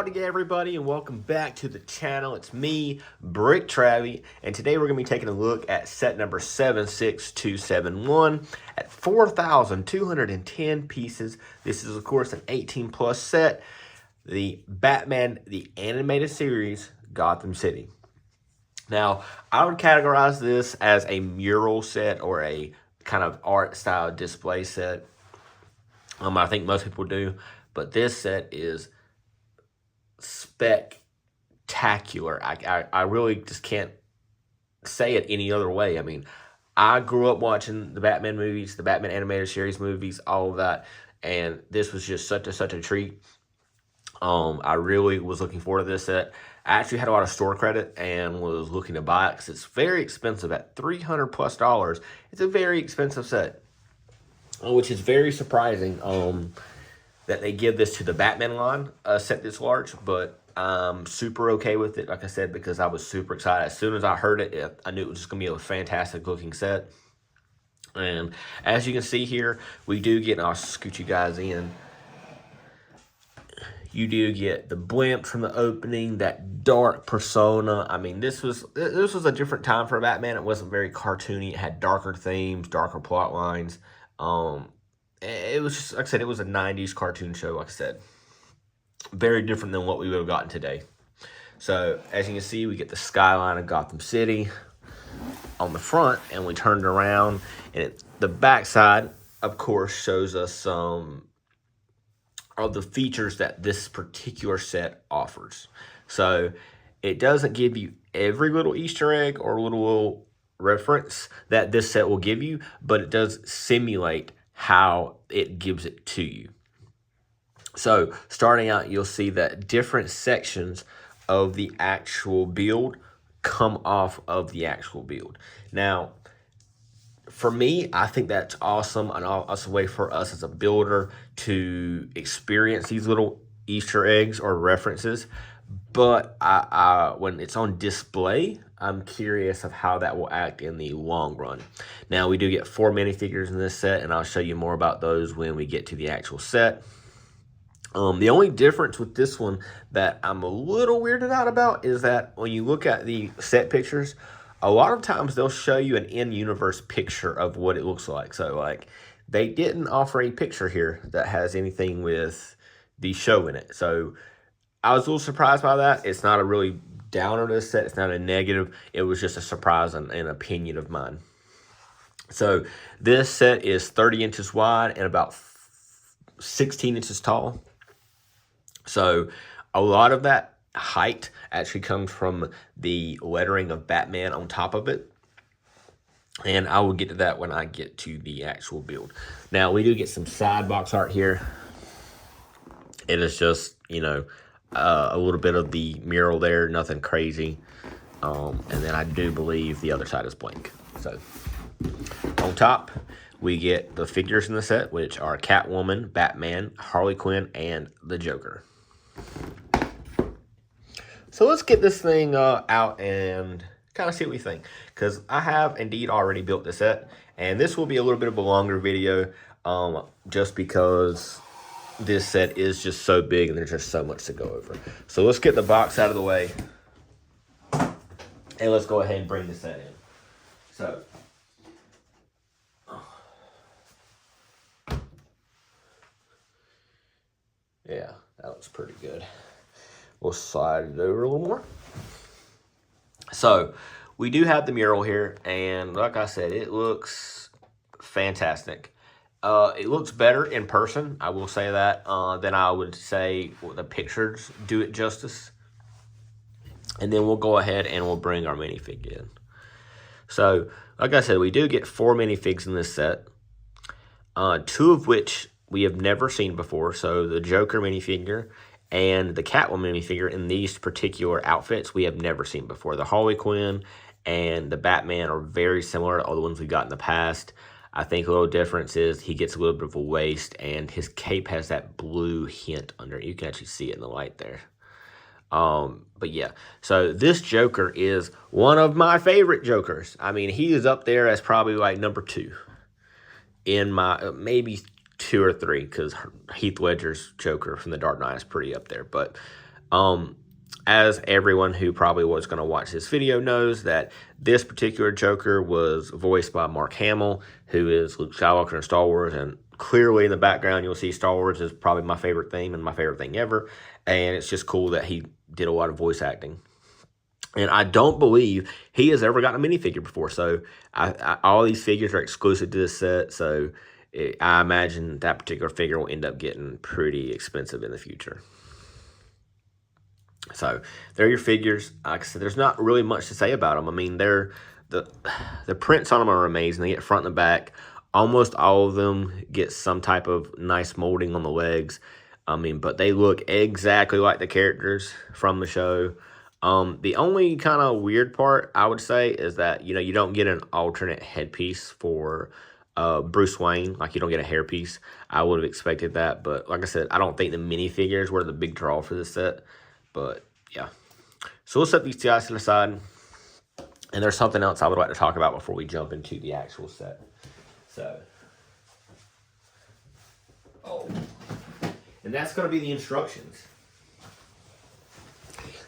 Howdy everybody and welcome back to the channel. It's me, Brick Travie, and today we're going to be taking a look at set number 76271 at 4,210 pieces. This is of course an 18 plus set, the Batman the Animated Series Gotham City. Now I would categorize this as a mural set or a kind of art style display set. I think most people do, but this set is spectacular. I really just can't say it any other way. I mean, I grew up watching the Batman movies, the Batman animated series movies, all of that, and this was just such a treat. I really was looking forward to this set. I actually had a lot of store credit and was looking to buy it because it's very expensive at $300+. It's a very expensive set, which is very surprising. That they give this to the Batman line, set this large, but I'm super okay with it, like I said, because I was super excited. As soon as I heard it, I knew it was just going to be a fantastic looking set. And as you can see here, we do get, and I'll scoot you guys in, you do get the blimp from the opening, that dark persona. I mean, this was a different time for Batman. It wasn't very cartoony. It had darker themes, darker plot lines. It was just, like I said, it was a 90s cartoon show, like I said. Very different than what we would have gotten today. So, as you can see, we get the skyline of Gotham City on the front, and we turn it around, and the back side, of course, shows us some of the features that this particular set offers. So, it doesn't give you every little Easter egg or little reference that this set will give you, but it does simulate how it gives it to you. So starting out, you'll see that different sections of the actual build come off of the actual build. Now, for me, I think that's awesome, and also a way for us as a builder to experience these little Easter eggs or references. But when it's on display, I'm curious of how that will act in the long run. Now, we do get 4 minifigures in this set, and I'll show you more about those when we get to the actual set. The only difference with this one that I'm a little weirded out about is that when you look at the set pictures, a lot of times they'll show you an in-universe picture of what it looks like. So, like, they didn't offer a picture here that has anything with the show in it. So, I was a little surprised by that. It's not a really downer to this set. It's not a negative. It was just a surprise and an opinion of mine. So this set is 30 inches wide and about 16 inches tall. So a lot of that height actually comes from the lettering of Batman on top of it. And I will get to that when I get to the actual build. Now, we do get some side box art here. It is just, you know, a little bit of the mural there, nothing crazy. And then I do believe the other side is blank. So on top, we get the figures in the set, which are Catwoman, Batman, Harley Quinn, and the Joker. So let's get this thing out and kind of see what we think. Because I have indeed already built this set. And this will be a little bit of a longer video just because this set is just so big and there's just so much to go over. So let's get the box out of the way and let's go ahead and bring the set in. So yeah, that looks pretty good. We'll slide it over a little more. So we do have the mural here, and like I said, it looks fantastic. It looks better in person, I will say that, than I would say the pictures do it justice. And then we'll go ahead and we'll bring our minifig in. So, like I said, we do get 4 minifigs in this set. 2 of which we have never seen before. So, the Joker minifigure and the Catwoman minifigure in these particular outfits we have never seen before. The Harley Quinn and the Batman are very similar to all the ones we got in the past. I think a little difference is he gets a little bit of a waist, and his cape has that blue hint under it. You can actually see it in the light there. But yeah, so this Joker is one of my favorite Jokers. I mean, he is up there as probably like number 2 in my, maybe 2 or 3, because Heath Ledger's Joker from The Dark Knight is pretty up there. But As everyone who probably was going to watch this video knows, that this particular Joker was voiced by Mark Hamill, who is Luke Skywalker in Star Wars, and clearly in the background you'll see Star Wars is probably my favorite theme and my favorite thing ever, and it's just cool that he did a lot of voice acting. And I don't believe he has ever gotten a minifigure before, so all these figures are exclusive to this set, so I imagine that particular figure will end up getting pretty expensive in the future. So they're your figures. Like I said, there's not really much to say about them. I mean, the prints on them are amazing. They get front and back. Almost all of them get some type of nice molding on the legs. I mean, but they look exactly like the characters from the show. The only kind of weird part, I would say, is that, you don't get an alternate headpiece for Bruce Wayne. Like, you don't get a hairpiece. I would have expected that. But like I said, I don't think the minifigures were the big draw for this set. But, yeah. So we'll set these two guys to the side. And there's something else I would like to talk about before we jump into the actual set. So. And that's going to be the instructions.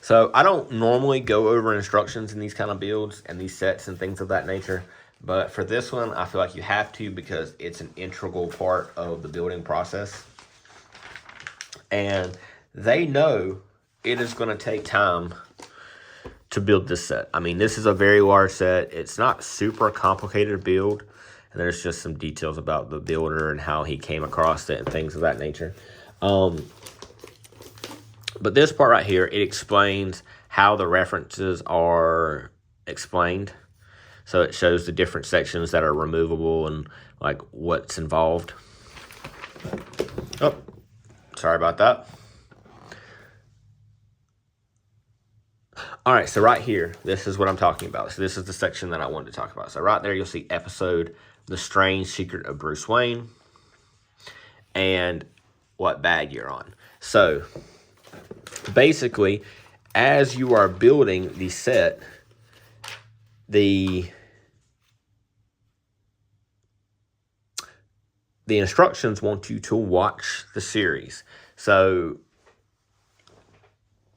So I don't normally go over instructions in these kind of builds and these sets and things of that nature. But for this one, I feel like you have to, because it's an integral part of the building process. And they know it is going to take time to build this set. I mean, this is a very large set. It's not super complicated to build. And there's just some details about the builder and how he came across it and things of that nature. But this part right here, it explains how the references are explained. So it shows the different sections that are removable and like what's involved. Oh, sorry about that. All right, so right here, this is what I'm talking about. So this is the section that I wanted to talk about. So right there, you'll see episode, The Strange Secret of Bruce Wayne, and what bag you're on. So basically, as you are building the set, the instructions want you to watch the series. So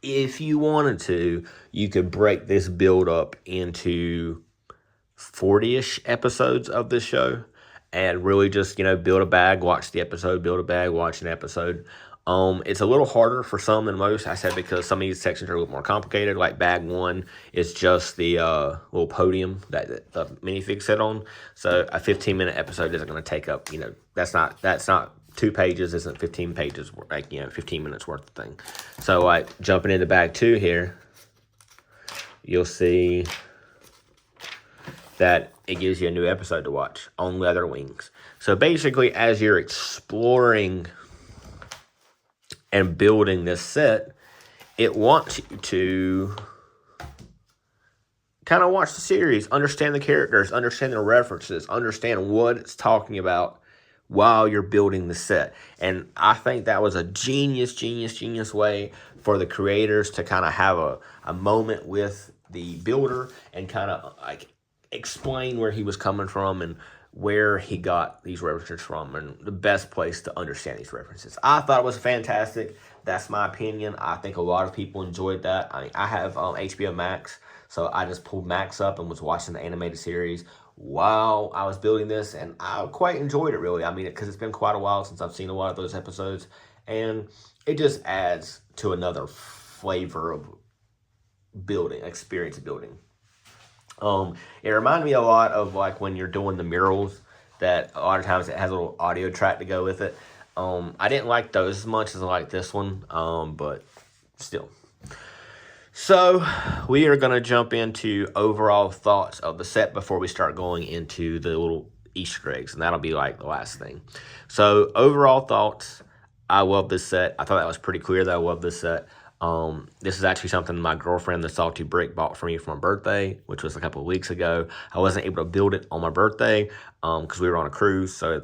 if you wanted to, you could break this build up into 40-ish episodes of this show and really just, build a bag, watch the episode, build a bag, watch an episode. It's a little harder for some than most, I said, because some of these sections are a little more complicated. Like bag one is just the little podium that the minifig sit on. So a 15-minute episode isn't going to take up, that's not 2 pages, isn't 15 pages, like, 15 minutes worth of thing. So like jumping into bag two here, you'll see that it gives you a new episode to watch on Leather Wings. So basically, as you're exploring and building this set, it wants you to kind of watch the series, understand the characters, understand the references, understand what it's talking about while you're building the set. And I think that was a genius way for the creators to kind of have a moment with the builder and kind of like explain where he was coming from and where he got these references from, and the best place to understand these references. I thought it was fantastic. That's my opinion. I think a lot of people enjoyed that. I have HBO Max, so I just pulled Max up and was watching the animated series while I was building this, and I quite enjoyed it, really. I mean, because it's been quite a while since I've seen a lot of those episodes, and it just adds to another flavor of building, experience of building. It reminded me a lot of like when you're doing the murals, that a lot of times it has a little audio track to go with it. I didn't like those as much as I like this one, but still. So we are going to jump into overall thoughts of the set before we start going into the little Easter eggs, and that'll be like the last thing. So overall thoughts, I love this set. I thought that was pretty clear that I love this set. This is actually something my girlfriend, the Salty Brick, bought for me for my birthday, which was a couple of weeks ago. I wasn't able to build it on my birthday because we were on a cruise. So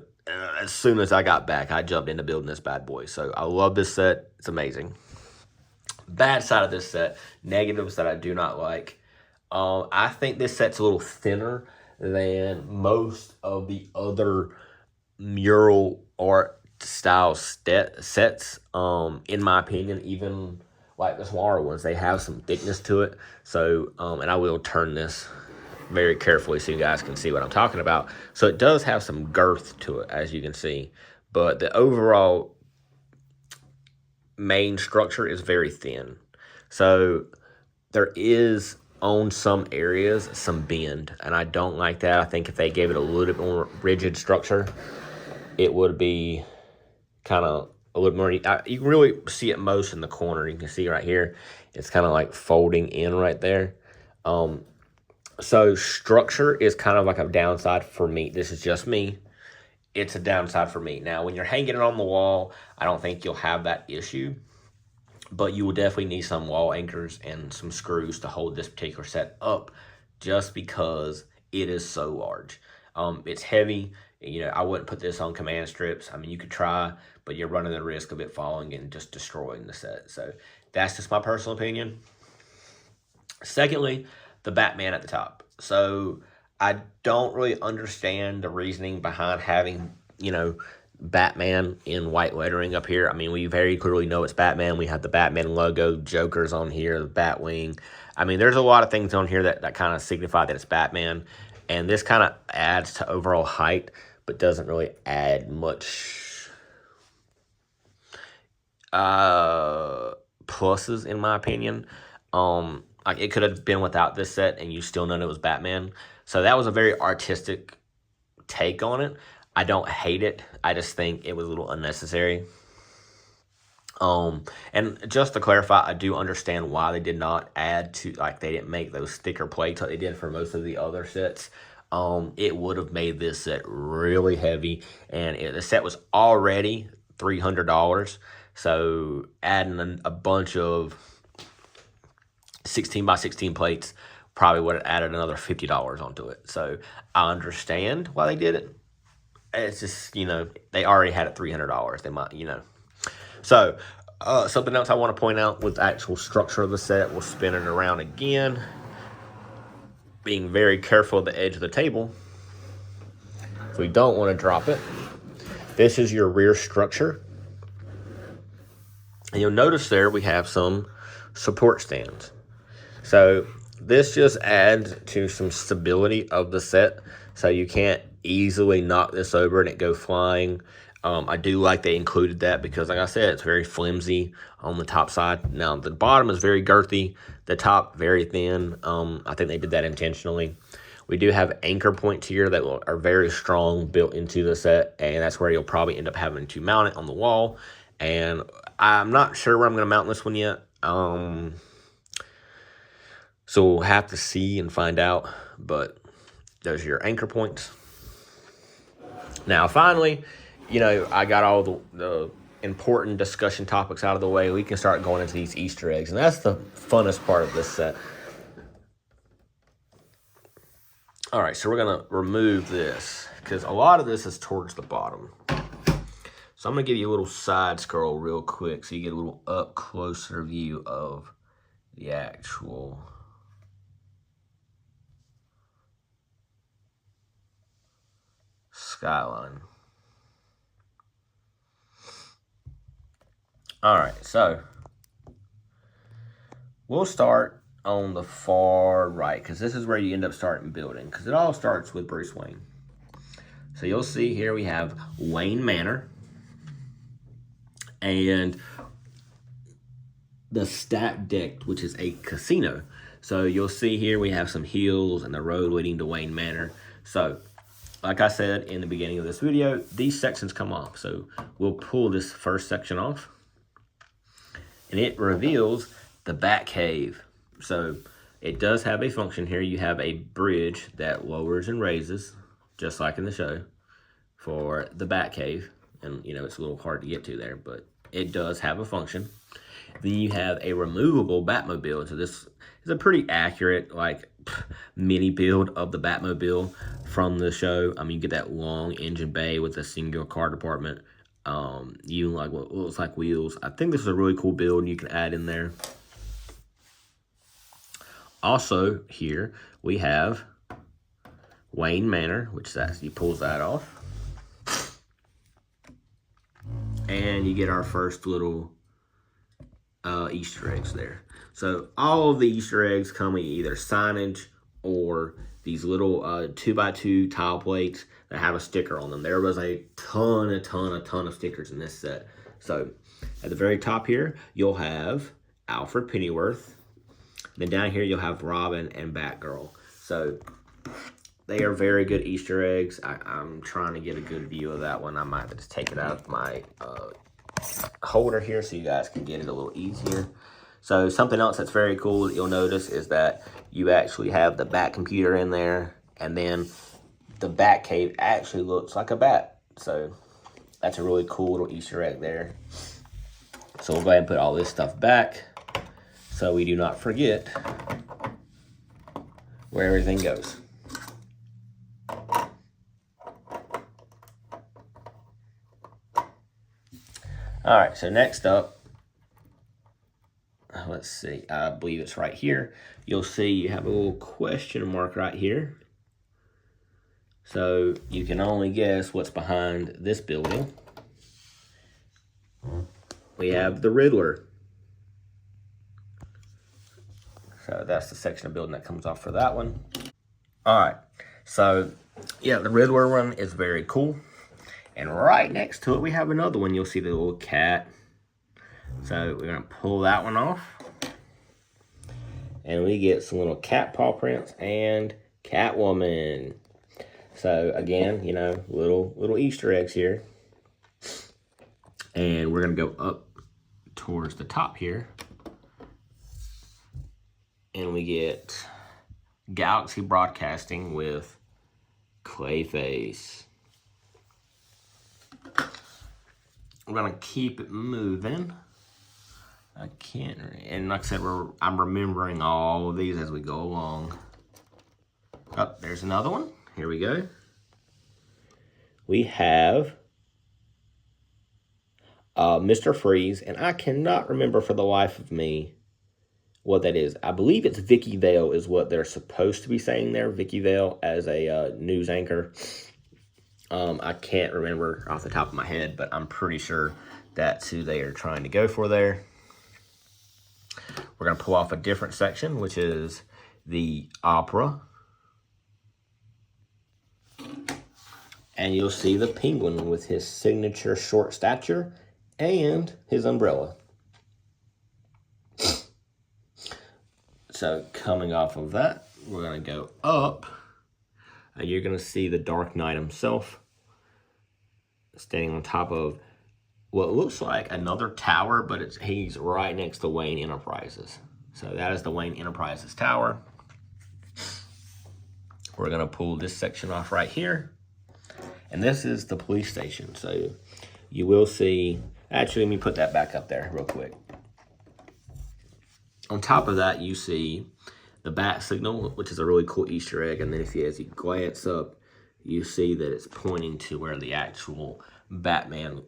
as soon as I got back, I jumped into building this bad boy. So I love this set. It's amazing. Bad side of this set, negatives that I do not like. I think this set's a little thinner than most of the other mural art style sets, in my opinion. Even like the smaller ones, they have some thickness to it. So, and I will turn this very carefully so you guys can see what I'm talking about. So it does have some girth to it, as you can see, but the overall main structure is very thin. So there is, on some areas, some bend, and I don't like that. I think if they gave it a little bit more rigid structure, it would be kind of a little more. You can really see it most in the corner. You can see right here, it's kind of like folding in right there. So structure is kind of like a downside for me. This is just me. It's a downside for me. Now, when you're hanging it on the wall, I don't think you'll have that issue, but you will definitely need some wall anchors and some screws to hold this particular set up, just because it is so large. It's heavy. You know, I wouldn't put this on command strips. I mean, you could try, but you're running the risk of it falling and just destroying the set. So that's just my personal opinion. Secondly, the Batman at the top. So I don't really understand the reasoning behind having, you know, Batman in white lettering up here. I mean, we very clearly know it's Batman. We have the Batman logo, Joker's on here, the Batwing. I mean, there's a lot of things on here that kind of signify that it's Batman. And this kind of adds to overall height, but doesn't really add much pluses, in my opinion. Like, it could have been without this set and you still know it was Batman. So that was a very artistic take on it. I don't hate it. I just think it was a little unnecessary. And just to clarify, I do understand why they did not add to, like, they didn't make those sticker plates like they did for most of the other sets. It would have made this set really heavy, and the set was already $300. So adding a bunch of 16 by 16 plates probably would have added another $50 onto it. So I understand why they did it. It's just, you know, they already had it $300. They might, you know. So, something else I want to point out with the actual structure of the set, we'll spin it around again. Being very careful of the edge of the table. So we don't want to drop it. This is your rear structure. And you'll notice there we have some support stands. So this just adds to some stability of the set. So you can't easily knock this over and it go flying. I do like they included that because, like I said, it's very flimsy on the top side. Now, the bottom is very girthy. The top, very thin. I think they did that intentionally. We do have anchor points here that are very strong, built into the set, and that's where you'll probably end up having to mount it on the wall. And I'm not sure where I'm going to mount this one yet. So we'll have to see and find out, but those are your anchor points. Now, finally, you know, I got all the important discussion topics out of the way. We can start going into these Easter eggs, and that's the funnest part of this set. All right, so we're going to remove this because a lot of this is towards the bottom. So I'm going to give you a little side scroll real quick so you get a little up closer view of the actual Skyline. All right, so we'll start on the far right because this is where you end up starting building because it all starts with Bruce Wayne. So you'll see here we have Wayne Manor and the Stack Deck, which is a casino. So you'll see here we have some hills and the road leading to Wayne Manor. So like I said in the beginning of this video, these sections come off. So we'll pull this first section off. And it reveals the Batcave. So it does have a function here. You have a bridge that lowers and raises, just like in the show, for the Batcave. And, you know, it's a little hard to get to there, but it does have a function. Then you have a removable Batmobile. So this is a pretty accurate, like, mini build of the Batmobile from the show. I mean, you get that long engine bay with a single car department. You like what looks like wheels. I think this is a really cool build you can add in there. Also here we have Wayne Manor, which actually pulls that off. And you get our first little Easter eggs there. So all of the Easter eggs come with either signage or these little 2x2 tile plates that have a sticker on them. There was a ton of stickers in this set. So at the very top here, you'll have Alfred Pennyworth. Then down here, you'll have Robin and Batgirl. So they are very good Easter eggs. I'm trying to get a good view of that one. I might just take it out of my holder here so you guys can get it a little easier. So something else that's very cool that you'll notice is that you actually have the Bat computer in there, and then the Bat cave actually looks like a bat. So that's a really cool little Easter egg there. So we'll go ahead and put all this stuff back so we do not forget where everything goes. All right, so next up, let's see, I believe it's right here. You'll see you have a little question mark right here. So you can only guess what's behind this building. We have the Riddler. So that's the section of building that comes off for that one. All right, so yeah, the Riddler one is very cool. And right next to it, we have another one. You'll see the little cat. So we're gonna pull that one off. And we get some little cat paw prints and Catwoman. So again, you know, little Easter eggs here. And we're gonna go up towards the top here. And we get Galaxy Broadcasting with Clayface. We're gonna keep it moving. I can't, and like I said, I'm remembering all of these as we go along. Oh, there's another one. Here we go. We have Mr. Freeze, and I cannot remember for the life of me what that is. I believe it's Vicky Vale is what they're supposed to be saying there. Vicky Vale as a news anchor. I can't remember off the top of my head, but I'm pretty sure that's who they are trying to go for there. We're going to pull off a different section, which is the opera. And you'll see the Penguin with his signature short stature and his umbrella. So coming off of that, we're going to go up. And you're going to see the Dark Knight himself standing on top of what looks like another tower, but he's right next to Wayne Enterprises. So that is the Wayne Enterprises tower. We're going to pull this section off right here. And this is the police station. So you will see, actually, let me put that back up there real quick. On top of that, you see the bat signal, which is a really cool Easter egg. And then as you glance up, you see that it's pointing to where the actual Batman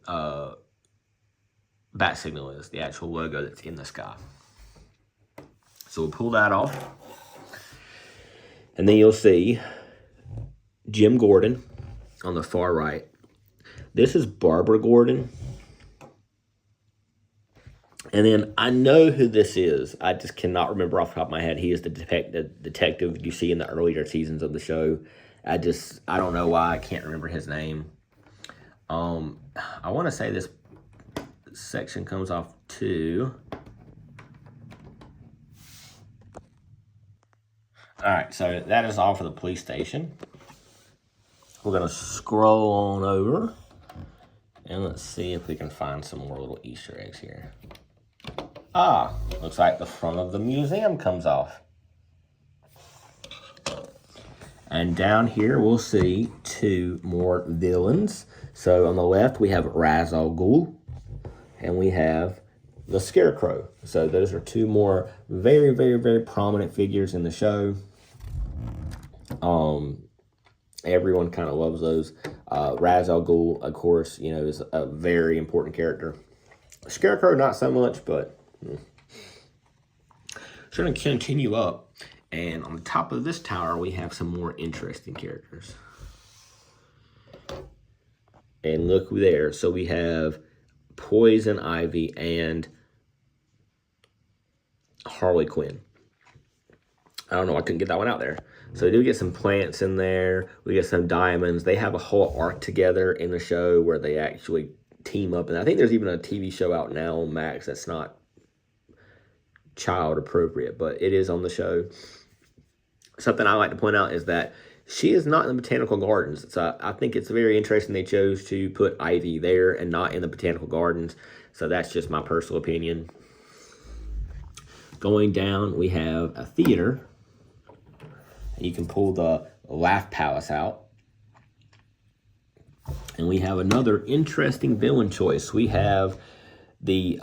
bat signal is, the actual logo that's in the sky. So we'll pull that off. And then you'll see Jim Gordon on the far right. This is Barbara Gordon. And then I know who this is. I just cannot remember off the top of my head. He is the detective you see in the earlier seasons of the show. I don't know why I can't remember his name. I want to say this section comes off too. All right, so that is all for the police station. We're going to scroll on over, and let's see if we can find some more little Easter eggs here. Ah, looks like the front of the museum comes off. And down here, we'll see two more villains. So on the left, we have Ra's al Ghul, and we have the Scarecrow. So those are two more very prominent figures in the show. Everyone kind of loves those. Ra's al Ghul, of course, you know, is a very important character. Scarecrow, not so much, but so we're going to continue up. And on the top of this tower, we have some more interesting characters. And look there. So we have Poison Ivy and Harley Quinn. I don't know, I couldn't get that one out there. So we do get some plants in there. We get some diamonds. They have a whole arc together in the show where they actually team up. And I think there's even a TV show out now on Max that's not child appropriate, but it is on the show. Something I like to point out is that she is not in the botanical gardens. So I think it's very interesting they chose to put Ivy there and not in the botanical gardens. So that's just my personal opinion. Going down, we have a theater. You can pull the Laugh Palace out. And we have another interesting villain choice. We have the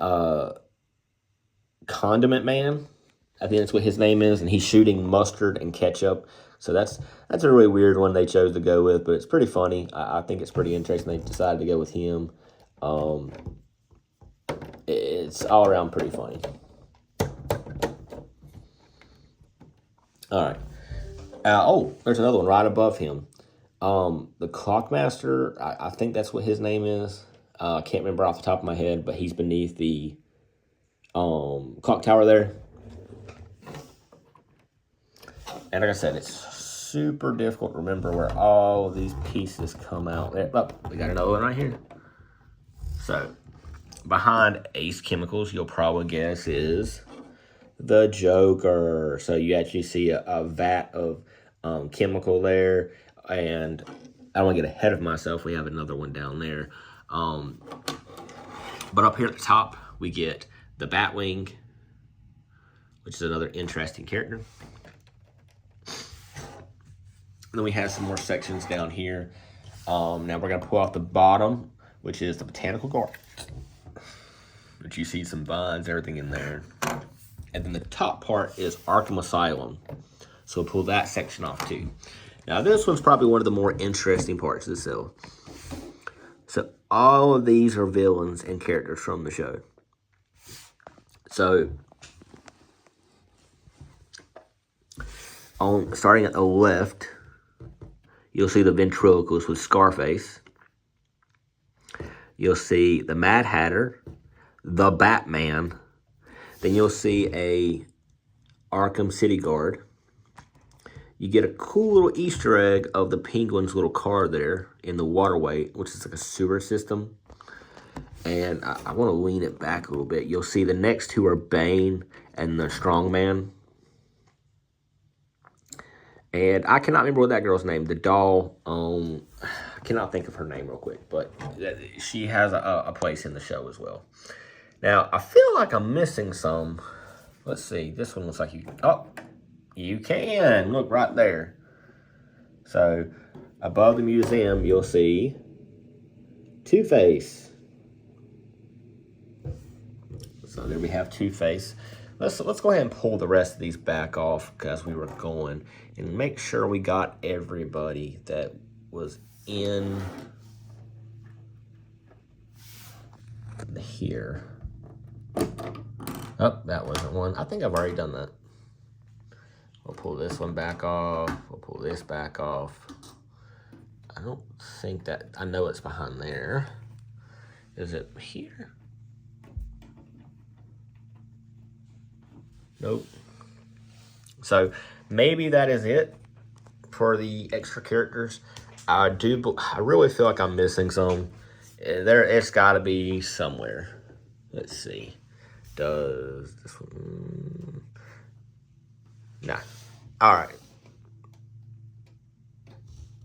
Condiment Man. I think that's what his name is. And he's shooting mustard and ketchup. So that's a really weird one they chose to go with. But it's pretty funny. I think it's pretty interesting they decided to go with him. It's all around pretty funny. All right. There's another one right above him. The Clockmaster, I think that's what his name is. I can't remember off the top of my head, but he's beneath the clock tower there. And like I said, it's super difficult to remember where all of these pieces come out. There. Oh, we got another one right here. So, behind Ace Chemicals, you'll probably guess is the Joker. So you actually see a vat of chemical there, and I don't want to get ahead of myself. We have another one down there, but up here at the top we get the Batwing, which is another interesting character. And then we have some more sections down here. Now we're gonna pull off the bottom, which is the Botanical Garden, which you see some vines, everything in there. And then the top part is Arkham Asylum. So we'll pull that section off too. Now this one's probably one of the more interesting parts of the cell. So all of these are villains and characters from the show. So starting at the left, you'll see the ventriloquist with Scarface. You'll see the Mad Hatter, the Batman. Then you'll see a Arkham City Guard. You get a cool little Easter egg of the Penguin's little car there in the waterway, which is like a sewer system. And I want to lean it back a little bit. You'll see the next two are Bane and the Strongman. And I cannot remember what that girl's name. The doll, I cannot think of her name real quick. But she has a place in the show as well. Now, I feel like I'm missing some. Let's see. This one looks like you... Oh, you can. Look right there. So, above the museum, you'll see Two-Face. So, there we have Two-Face. Let's go ahead and pull the rest of these back off because we were going. And make sure we got everybody that was in here. Oh, that wasn't one. I think I've already done that. We'll pull this one back off. We'll pull this back off. I don't think that... I know it's behind there. Is it here? Nope. So, maybe that is it for the extra characters. I really feel like I'm missing some. It's got to be somewhere. Let's see. Does this one... Nah. Alright.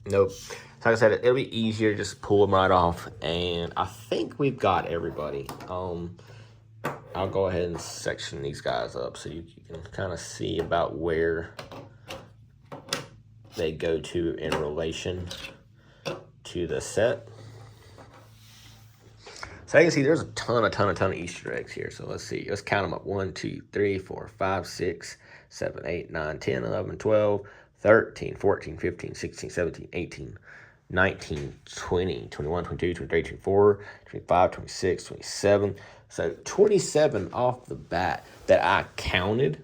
Nope. So like I said, it'll be easier to just pull them right off. And I think we've got everybody. I'll go ahead and section these guys up so you can kind of see about where they go to in relation to the set. So you can see there's a ton of Easter eggs here. So let's see. Let's count them up. 1, 2, 3, 4, 5, 6, 7, 8, 9, 10, 11, 12, 13, 14, 15, 16, 17, 18, 19, 20, 21, 22, 23, 24, 25, 26, 27. So 27 off the bat that I counted.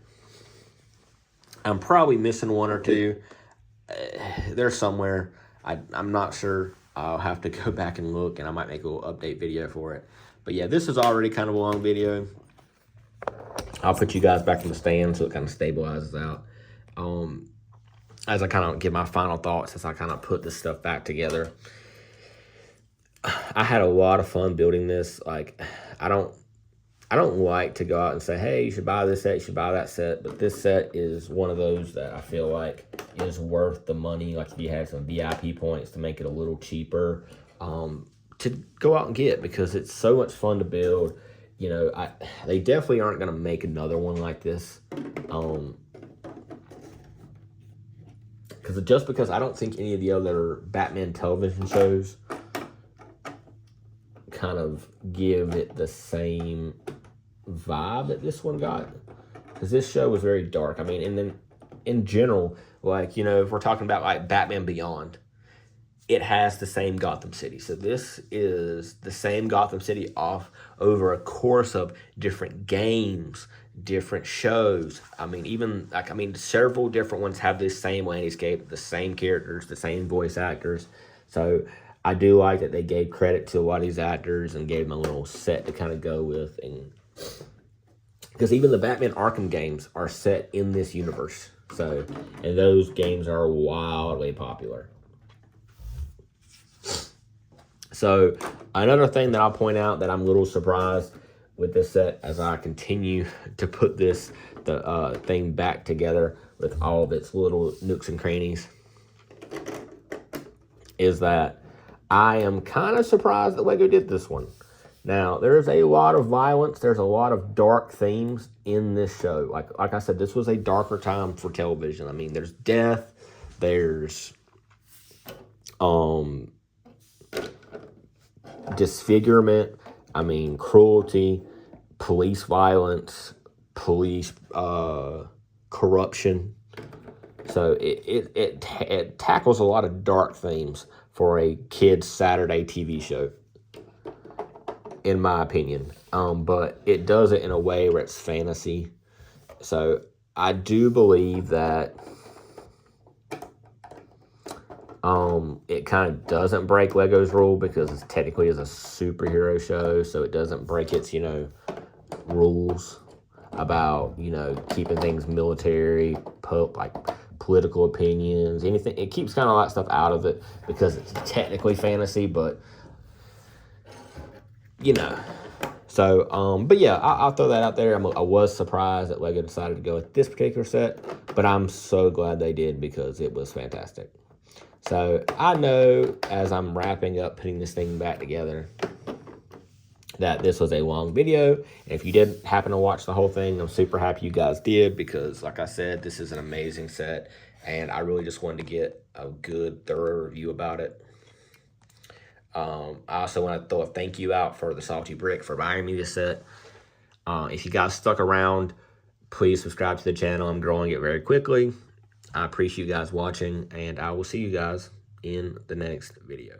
I'm probably missing one or two. They're somewhere. I'm not sure. I'll have to go back and look, and I might make a little update video for it. But yeah, this is already kind of a long video. I'll put you guys back in the stand so it kind of stabilizes out. As I kind of give my final thoughts as I kind of put this stuff back together. I had a lot of fun building this. Like, I don't like to go out and say, hey, you should buy this set, you should buy that set. But this set is one of those that I feel like is worth the money. Like, if you had some VIP points to make it a little cheaper, to go out and get, because it's so much fun to build. You know, they definitely aren't going to make another one like this. Because I don't think any of the other Batman television shows kind of give it the same vibe that this one got, because this show was very dark. I mean, and then in general, like, you know, if we're talking about like Batman Beyond, it has the same Gotham City. So this is the same Gotham City off over a course of different games, different shows. I mean, even like, I mean, several different ones have this same landscape, the same characters, the same voice actors. So I do like that they gave credit to a lot of these actors and gave them a little set to kind of go with. And because even the Batman Arkham games are set in this universe. So, and those games are wildly popular. So another thing that I'll point out that I'm a little surprised with this set as I continue to put this thing back together with all of its little nooks and crannies is that I am kind of surprised that LEGO did this one. Now, there's a lot of violence. There's a lot of dark themes in this show. Like I said, this was a darker time for television. I mean, there's death. There's disfigurement. I mean, cruelty, police violence, police corruption. So it tackles a lot of dark themes for a kid's Saturday TV show, in my opinion. But it does it in a way where it's fantasy. So I do believe that it kind of doesn't break LEGO's rule, because it technically is a superhero show, so it doesn't break its, you know, rules about, you know, keeping things military, like political opinions, anything. It keeps kind of that stuff out of it because it's technically fantasy, but, you know. So, but yeah, I'll throw that out there. I was surprised that LEGO decided to go with this particular set, but I'm so glad they did, because it was fantastic. So I know as I'm wrapping up putting this thing back together that this was a long video. And if you didn't happen to watch the whole thing, I'm super happy you guys did, because like I said, this is an amazing set, and I really just wanted to get a good, thorough review about it. I also want to throw a thank you out for the Salty Brick for buying me this set. If you guys stuck around, please subscribe to the channel. I'm growing it very quickly. I appreciate you guys watching, and I will see you guys in the next video.